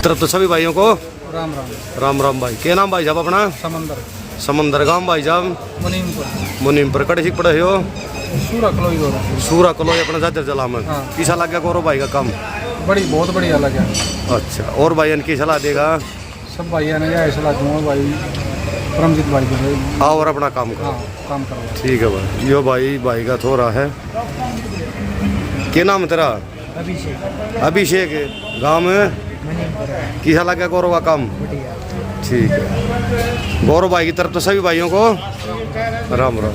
तरफ तो सभी भाइयों को राम राम। राम राम भाई। क्या नाम भाई साहब अपना? समंदर समंदर गांव भाई साहब मुनीमपुर मुनीमपुर कड़े सीख पड़े हो सूरा कलोई गौरव। सूरा कलो अपना जहजर जिला में। हाँ। किसा लग गया गौरव भाई का काम? बहुत बढ़िया लगा। अच्छा, और भाई की सलाह देगा? सब भाइयों ने यह सलाह दूंगा भाई परमजीत भाई को आओ और अपना काम करो। हाँ काम करो। ठीक है भाई। यो भाई का थोड़ा है। क्या नाम है तेरा? अभिषेक। अभिषेक। गाँव में किसा लग गया गौरव का काम? ठीक है। गौरव भाई की तरफ तो सभी भाइयों को राम राम।